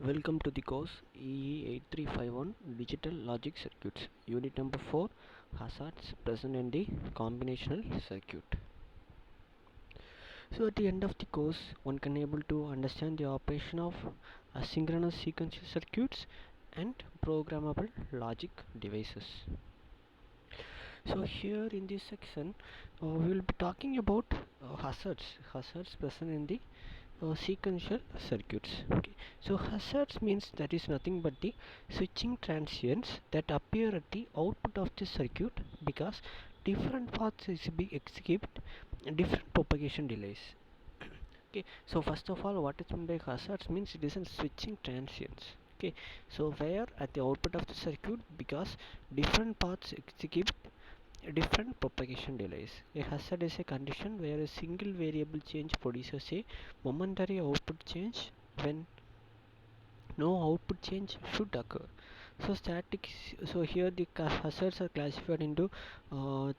Welcome to the course EE8351 Digital Logic Circuits, Unit number 4, Hazards present in the combinational circuit. So at the end of the course, one can able to understand the operation of asynchronous sequential circuits and programmable logic devices. So here in this section, we will be talking about hazards present in the sequential circuits. Okay, so hazards means that is nothing but the switching transients that appear at the output of the circuit because different paths is be execute different propagation delays. Okay, so first of all, what is meant by hazards means it is a switching transients. Okay, so where at the output of the circuit because different paths execute different propagation delays. A hazard is a condition where a single variable change produces a momentary output change when no output change should occur. So so here the hazards are classified into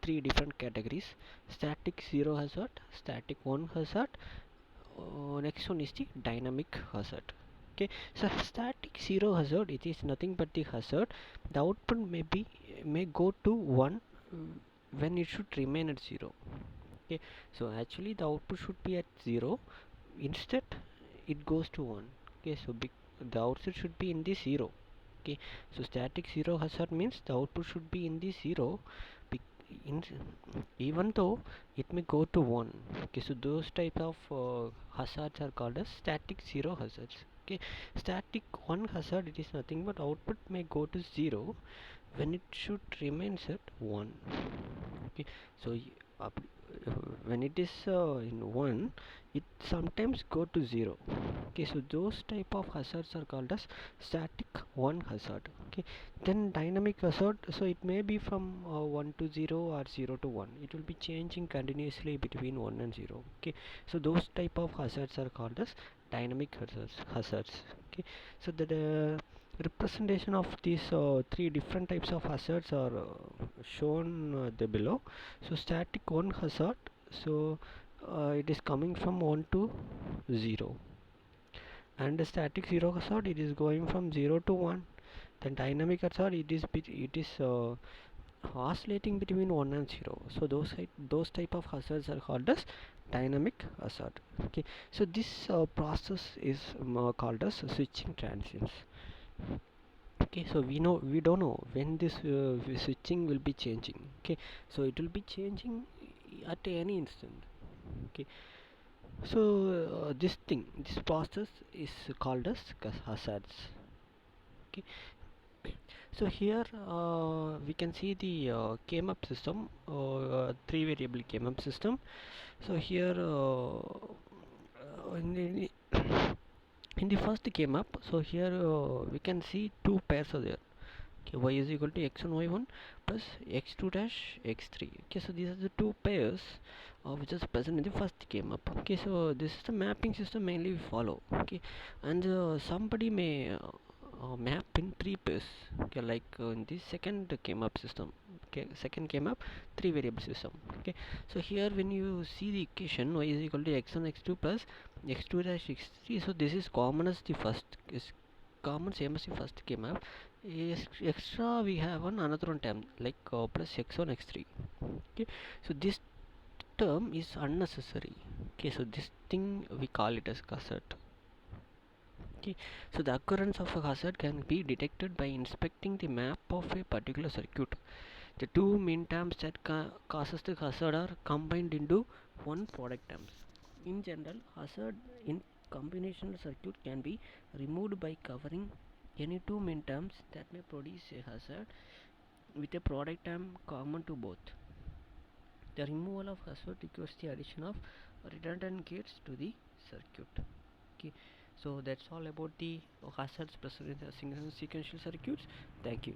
three different categories: static zero hazard, static one hazard. Next one is the dynamic hazard. Okay, so static zero hazard, it is nothing but the hazard. The output may go to one when it should remain at 0. Okay, so actually the output should be at 0, instead it goes to 1. Okay, so the output should be in the 0. Okay, so static zero hazard means the output should be in the 0, in, even though it may go to 1. Okay, so those type of hazards are called as static zero hazards. Okay, static one hazard, it is nothing but output may go to 0 when it should remains at 1. Okay, so when it is in 1, it sometimes go to 0. Okay, so those type of hazards are called as static one hazard. Okay, then dynamic hazard, so it may be from 1 to 0 or 0 to 1. It will be changing continuously between 1 and 0. Okay, so those type of hazards are called as dynamic hazards. Okay, so the representation of these three different types of hazards are shown the below. So static one hazard, so it is coming from 1 to 0, and the static zero hazard, it is going from 0 to 1. Then dynamic hazard, it is oscillating between 1 and 0. So those type of hazards are called as dynamic hazard. Okay, so this process is called as switching transients. Okay, so we don't know when this switching will be changing. Okay, so it will be changing at any instant. Okay, so this process is called as hazards. Okay, so here we can see the came-up system, three variable came-up system. So here in the first came-up, so here we can see two pairs are there. Okay, y is equal to x1 y1 plus x2 dash x3. Okay, so these are the two pairs which is present in the first came-up. Okay, so this is the mapping system mainly we follow. Okay, and somebody may map in three pairs. Okay, like in the second came-up system. Okay, second came-up three variable system. Okay, so here when you see the equation y is equal to x1 x2 plus x2 dash x3, so this is common as the first is common same as the first came-up. Extra we have another one term like plus x1 x3. Okay, so this term is unnecessary. Okay, so this thing we call it as hazard. Okay, so the occurrence of a hazard can be detected by inspecting the map of a particular circuit. The two min terms that causes the hazard are combined into one product terms. In general, hazard in combinational circuit can be removed by covering any two min terms that may produce a hazard with a product term common to both. The removal of hazard requires the addition of redundant gates to the circuit. Okay, so that's all about the hazards present in the synchronous sequential circuits. Thank you.